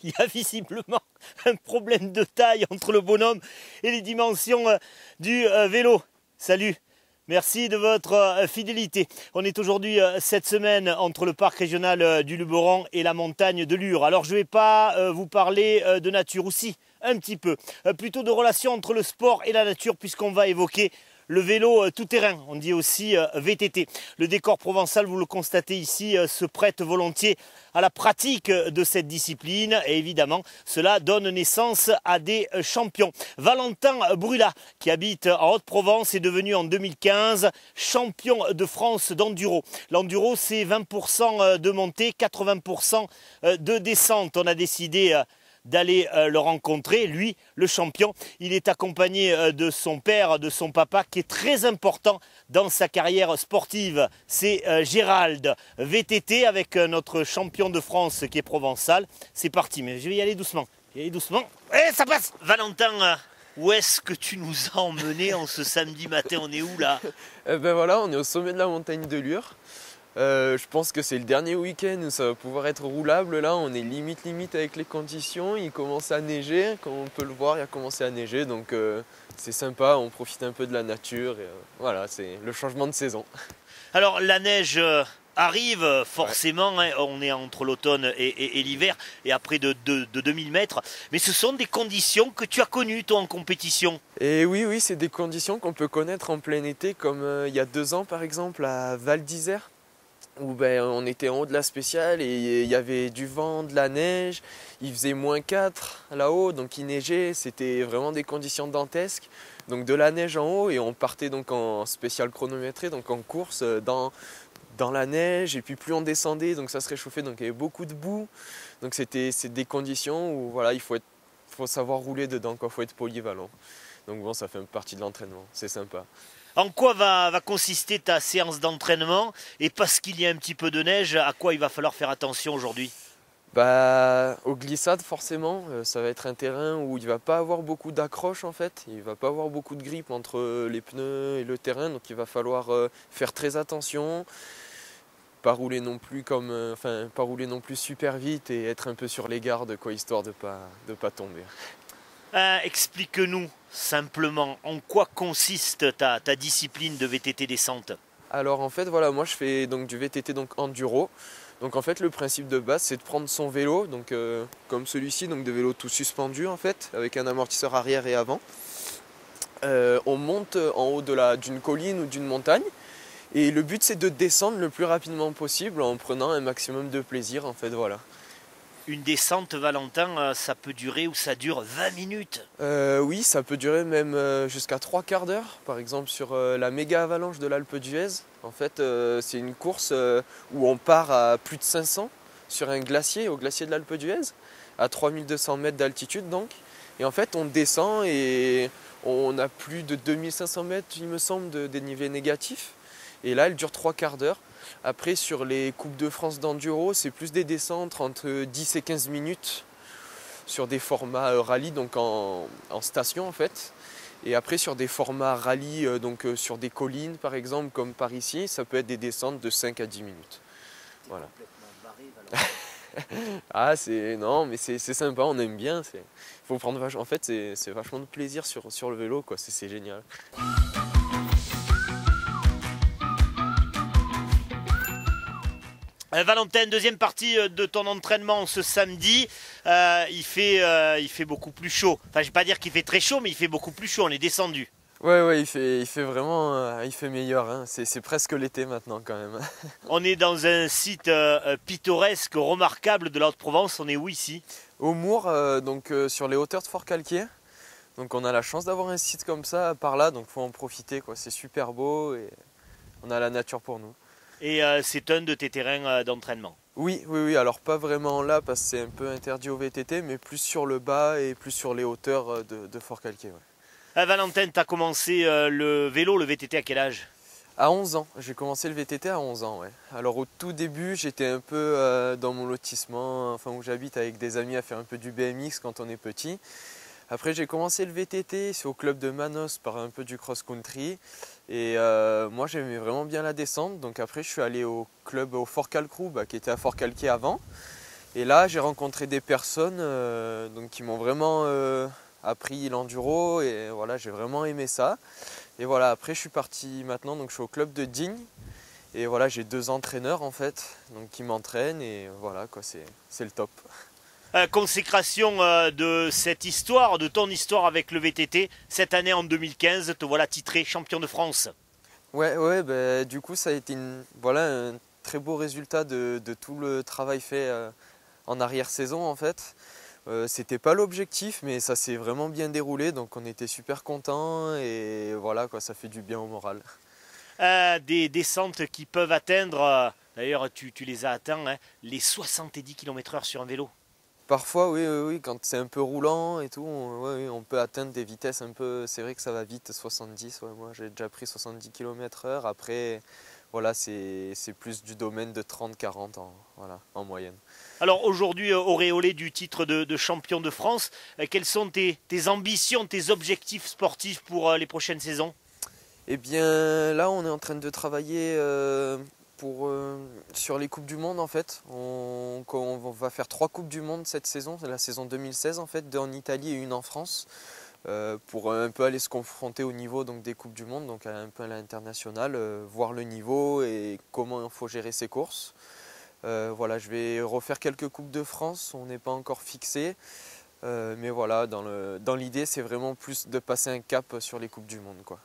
Il y a visiblement un problème de taille entre le bonhomme et les dimensions du vélo. Salut, merci de votre fidélité. On est aujourd'hui cette semaine entre le parc régional du Luberon et la montagne de Lure. Alors je ne vais pas vous parler de nature aussi, un petit peu. Plutôt de relation entre le sport et la nature puisqu'on va évoquer le vélo tout-terrain, on dit aussi VTT. Le décor provençal, vous le constatez ici, se prête volontiers à la pratique de cette discipline. Et évidemment, cela donne naissance à des champions. Valentin Brula, qui habite en Haute-Provence, est devenu en 2015 champion de France d'enduro. L'enduro, c'est 20% de montée, 80% de descente. On a décidé d'aller le rencontrer, lui, le champion. Il est accompagné de son père, de son papa, qui est très important dans sa carrière sportive. C'est Gérald, VTT, avec notre champion de France qui est provençal. C'est parti, mais je vais y aller doucement. Et ça passe. Valentin, où est-ce que tu nous as emmenés en ce samedi matin? On est où là? Ben voilà, on est au sommet de la montagne de Lure. Je pense que c'est le dernier week-end où ça va pouvoir être roulable. Là, on est limite avec les conditions. Il commence à neiger, comme on peut le voir, il a commencé à neiger. Donc c'est sympa, on profite un peu de la nature. Et, voilà, c'est le changement de saison. Alors la neige arrive forcément, ouais. Hein, on est entre l'automne et l'hiver et à près de 2000 mètres. Mais ce sont des conditions que tu as connues toi en compétition. Et oui, c'est des conditions qu'on peut connaître en plein été, comme il y a 2 ans par exemple à Val d'Isère, où on était en haut de la spéciale et il y avait du vent, de la neige, il faisait -4 là-haut, donc il neigeait, c'était vraiment des conditions dantesques. Donc de la neige en haut et on partait donc en spéciale chronométrée, donc en course dans la neige, et puis plus on descendait, donc ça se réchauffait, donc il y avait beaucoup de boue. Donc c'est des conditions où voilà, il faut savoir rouler dedans, il faut être polyvalent. Donc bon, ça fait partie de l'entraînement, c'est sympa. En quoi va consister ta séance d'entraînement? Et parce qu'il y a un petit peu de neige, à quoi il va falloir faire attention aujourd'hui? Aux glissades forcément, ça va être un terrain où il ne va pas avoir beaucoup d'accroche en fait, il ne va pas avoir beaucoup de grippe entre les pneus et le terrain, donc il va falloir faire très attention, pas rouler non plus pas rouler non plus super vite et être un peu sur les gardes quoi, histoire de pas tomber. Explique-nous simplement en quoi consiste ta discipline de VTT descente. Alors en fait voilà, moi je fais donc du VTT donc enduro. Donc en fait le principe de base c'est de prendre son vélo, donc comme celui-ci, donc de vélo tout suspendu en fait, avec un amortisseur arrière et avant. On monte en haut d'une colline ou d'une montagne et le but c'est de descendre le plus rapidement possible en prenant un maximum de plaisir en fait, voilà. Une descente, Valentin, ça peut durer ou ça dure 20 minutes? Oui, ça peut durer même jusqu'à 3/4 d'heure. Par exemple, sur la méga avalanche de l'Alpe d'Huez, en fait, c'est une course où on part à plus de 500 sur un glacier, au glacier de l'Alpe d'Huez, à 3200 mètres d'altitude donc. Et en fait, on descend et on a plus de 2500 mètres, il me semble, de dénivelé négatif. Et là, elle dure 3/4 d'heure. Après, sur les Coupes de France d'enduro, c'est plus des descentes entre 10 et 15 minutes sur des formats rallye, donc en station en fait. Et après, sur des formats rallye, donc sur des collines par exemple, comme par ici, ça peut être des descentes de 5 à 10 minutes. Voilà. Ah, non, mais c'est sympa, on aime bien. Faut prendre en fait, c'est vachement de plaisir sur le vélo, quoi. C'est génial. Valentin, deuxième partie de ton entraînement ce samedi, il fait beaucoup plus chaud. Enfin, je ne vais pas dire qu'il fait très chaud, mais il fait beaucoup plus chaud, on est descendu. Ouais, il fait vraiment, il fait meilleur, hein. C'est presque l'été maintenant quand même. On est dans un site pittoresque, remarquable de la Haute-Provence, on est où ici? Au Mour, donc sur les hauteurs de Fort-Calquier. Donc on a la chance d'avoir un site comme ça par là, donc il faut en profiter, quoi. C'est super beau et on a la nature pour nous. Et c'est un de tes terrains d'entraînement? Oui, alors pas vraiment là parce que c'est un peu interdit au VTT, mais plus sur le bas et plus sur les hauteurs de Fort-Calquier. Ouais. Valentin, tu as commencé le vélo, le VTT à quel âge? À 11 ans, j'ai commencé le VTT à 11 ans, ouais. Alors au tout début, j'étais un peu dans mon lotissement, enfin où j'habite avec des amis à faire un peu du BMX quand on est petit. Après j'ai commencé le VTT, c'est au club de Manos par un peu du cross-country. Et moi j'aimais vraiment bien la descente, donc après je suis allé au club au Fort Calcroux qui était à Fort Calquier avant. Et là, j'ai rencontré des personnes donc, qui m'ont vraiment appris l'enduro et voilà, j'ai vraiment aimé ça. Et voilà, après je suis parti maintenant, donc je suis au club de Digne. Et voilà, j'ai 2 entraîneurs en fait, donc qui m'entraînent et voilà quoi, c'est le top. Consécration de cette histoire, de ton histoire avec le VTT, cette année en 2015, te voilà titré champion de France. Ouais, bah, du coup ça a été voilà, un très beau résultat de tout le travail fait en arrière-saison en fait. C'était pas l'objectif, mais ça s'est vraiment bien déroulé, donc on était super contents et voilà quoi, ça fait du bien au moral. Des descentes qui peuvent atteindre, d'ailleurs tu les as atteints, hein, les 70 km/h sur un vélo. Parfois, oui, quand c'est un peu roulant et tout, oui, on peut atteindre des vitesses un peu. C'est vrai que ça va vite, 70. Ouais, moi, j'ai déjà pris 70 km/h. Après, voilà, c'est plus du domaine de 30-40 voilà, en moyenne. Alors aujourd'hui, auréolé du titre de champion de France, quelles sont tes ambitions, tes objectifs sportifs pour les prochaines saisons? Eh bien, là, on est en train de travailler sur les Coupes du Monde en fait. On va faire 3 Coupes du Monde cette saison, c'est la saison 2016 en fait, 2 en Italie et 1 en France, pour un peu aller se confronter au niveau donc, des Coupes du Monde, donc un peu à l'international, voir le niveau et comment il faut gérer ses courses. Voilà, je vais refaire quelques Coupes de France, on n'est pas encore fixé, mais voilà, dans l'idée c'est vraiment plus de passer un cap sur les Coupes du Monde, quoi.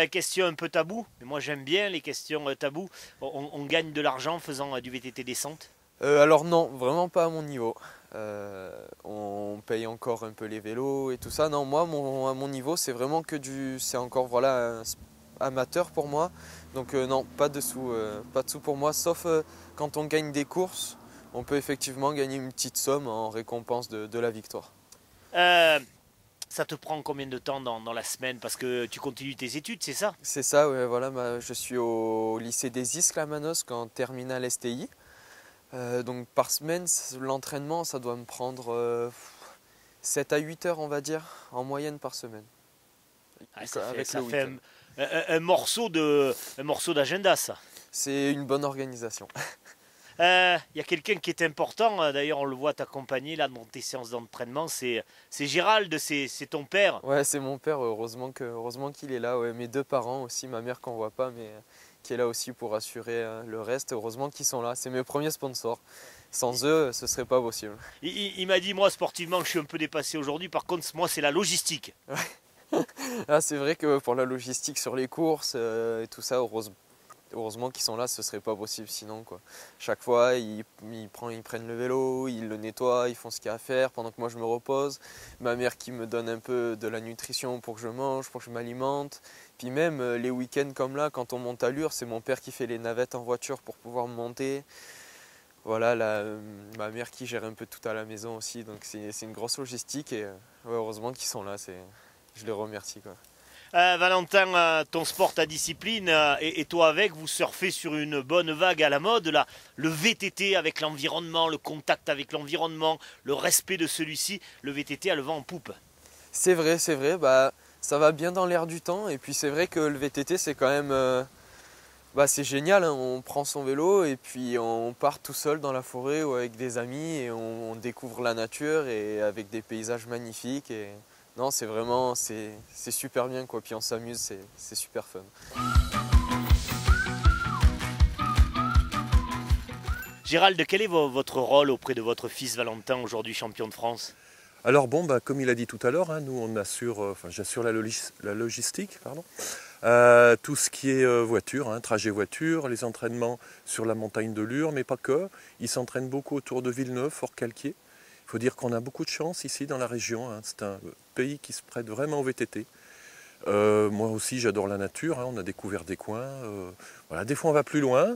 Question un peu tabou, mais moi j'aime bien les questions tabou. On gagne de l'argent en faisant du VTT descente? Alors non, vraiment pas à mon niveau. On paye encore un peu les vélos et tout ça. Non, moi, à mon niveau, c'est vraiment c'est encore voilà, amateur pour moi. Donc non, pas de sous pour moi, sauf quand on gagne des courses, on peut effectivement gagner une petite somme en récompense de la victoire. Euh, Ça te prend combien de temps dans la semaine? Parce que tu continues tes études, c'est ça? C'est ça, ouais, voilà, je suis au lycée des Isques à Manosque en terminale STI. Donc par semaine, l'entraînement, ça doit me prendre 7 à 8 heures, on va dire, en moyenne par semaine. Ça fait un morceau d'agenda, ça. C'est une bonne organisation. Y a quelqu'un qui est important, d'ailleurs on le voit t'accompagner là dans tes séances d'entraînement, c'est Gérald, c'est ton père. Ouais, c'est mon père, heureusement qu'il est là. Ouais. Mes 2 parents aussi, ma mère qu'on voit pas, mais qui est là aussi pour assurer le reste. Heureusement qu'ils sont là, c'est mes premiers sponsors. Sans eux, ce serait pas possible. Il m'a dit, moi sportivement je suis un peu dépassé aujourd'hui, par contre moi c'est la logistique. Ah, c'est vrai que pour la logistique sur les courses et tout ça, heureusement qu'ils sont là, ce serait pas possible sinon, quoi. Chaque fois, ils prennent le vélo, ils le nettoient, ils font ce qu'il y a à faire pendant que moi je me repose. Ma mère qui me donne un peu de la nutrition pour que je mange, pour que je m'alimente. Puis même les week-ends comme là, quand on monte à Lure, c'est mon père qui fait les navettes en voiture pour pouvoir me monter. Voilà, ma mère qui gère un peu tout à la maison aussi, donc c'est une grosse logistique et ouais, heureusement qu'ils sont là, je les remercie, quoi. Valentin, ton sport, ta discipline, et toi avec, vous surfez sur une bonne vague à la mode, là. Le VTT avec l'environnement, le contact avec l'environnement, le respect de celui-ci, le VTT a le vent en poupe. C'est vrai, bah, ça va bien dans l'air du temps et puis c'est vrai que le VTT c'est quand même c'est génial, hein. On prend son vélo et puis on part tout seul dans la forêt ou avec des amis et on découvre la nature et avec des paysages magnifiques et non, c'est super bien quoi, puis on s'amuse, c'est super fun. Gérald, quel est votre rôle auprès de votre fils Valentin, aujourd'hui champion de France? Alors bon, comme il a dit tout à l'heure, hein, nous on assure, j'assure la logistique, pardon. Tout ce qui est voiture, hein, trajet voiture, les entraînements sur la montagne de Lure, mais pas que. Il s'entraîne beaucoup autour de Villeneuve, Fort-Calquier. Il faut dire qu'on a beaucoup de chance ici dans la région, hein. C'est un pays qui se prête vraiment au VTT. Moi aussi j'adore la nature, hein. On a découvert des coins. Voilà. Des fois on va plus loin,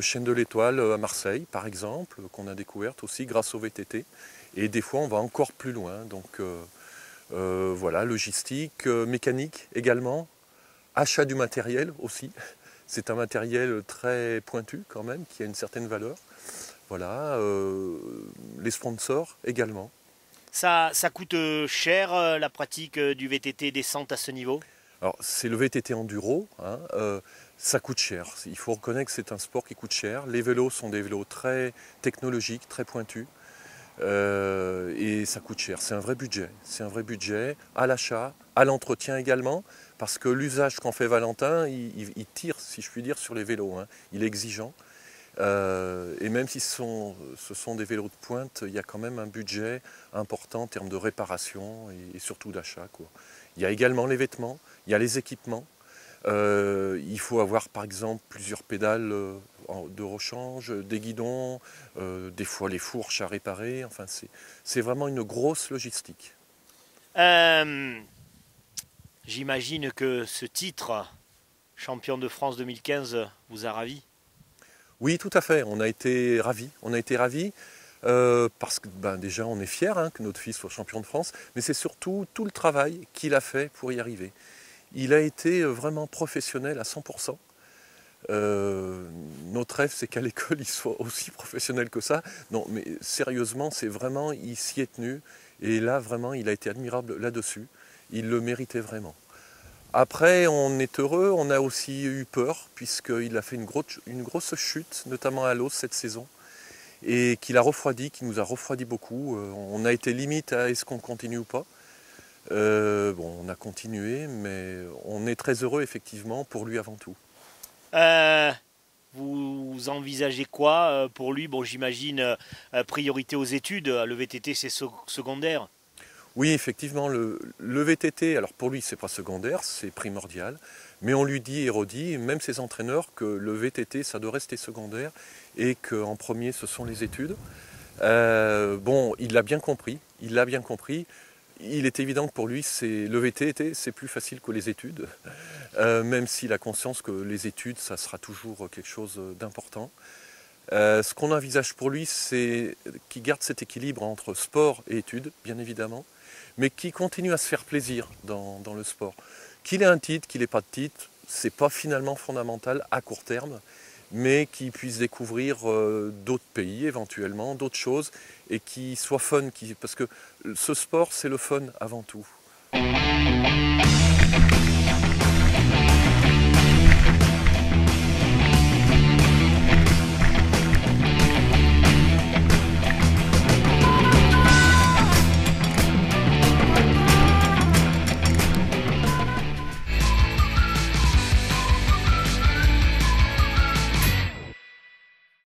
Chaîne de l'Étoile à Marseille par exemple, qu'on a découverte aussi grâce au VTT. Et des fois on va encore plus loin, donc voilà, logistique, mécanique également, achat du matériel aussi. C'est un matériel très pointu quand même, qui a une certaine valeur. Voilà, les sponsors également. Ça coûte cher la pratique du VTT descente à ce niveau? Alors c'est le VTT enduro, hein, ça coûte cher. Il faut reconnaître que c'est un sport qui coûte cher. Les vélos sont des vélos très technologiques, très pointus. Et ça coûte cher. C'est un vrai budget à l'achat, à l'entretien également, parce que l'usage qu'en fait Valentin, il tire, si je puis dire, sur les vélos, hein. Il est exigeant. Et même si ce sont des vélos de pointe, il y a quand même un budget important en termes de réparation et surtout d'achat, quoi. Il y a également les vêtements, il y a les équipements. Il faut avoir par exemple plusieurs pédales de rechange, des guidons, des fois les fourches à réparer. Enfin, c'est vraiment une grosse logistique. J'imagine que ce titre, champion de France 2015, vous a ravi. Oui, tout à fait. On a été ravis. Parce que déjà on est fiers, hein, que notre fils soit champion de France, mais c'est surtout tout le travail qu'il a fait pour y arriver. Il a été vraiment professionnel à 100%. Notre rêve, c'est qu'à l'école, il soit aussi professionnel que ça. Non, mais sérieusement, il s'y est tenu. Et là, vraiment, il a été admirable là-dessus. Il le méritait vraiment. Après, on est heureux. On a aussi eu peur, puisqu'il a fait une grosse chute, notamment à l'os cette saison. Et qui nous a refroidi beaucoup. On a été limite à est-ce qu'on continue ou pas. On a continué, mais on est très heureux effectivement pour lui avant tout. Vous envisagez quoi pour lui? Bon, j'imagine priorité aux études, le VTT c'est secondaire. Oui, effectivement, le VTT, alors pour lui c'est pas secondaire, c'est primordial, mais on lui dit et redit, même ses entraîneurs, que le VTT ça doit rester secondaire et qu'en premier ce sont les études. Il l'a bien compris, Il est évident que pour lui, le VTT, c'est plus facile que les études, même s'il a conscience que les études, ça sera toujours quelque chose d'important. Ce qu'on envisage pour lui, c'est qu'il garde cet équilibre entre sport et études, bien évidemment, mais qu'il continue à se faire plaisir dans le sport. Qu'il ait un titre, qu'il n'ait pas de titre, c'est pas finalement fondamental à court terme, mais qu'il puisse découvrir d'autres pays éventuellement, d'autres choses, et qui soit fun, parce que ce sport c'est le fun avant tout.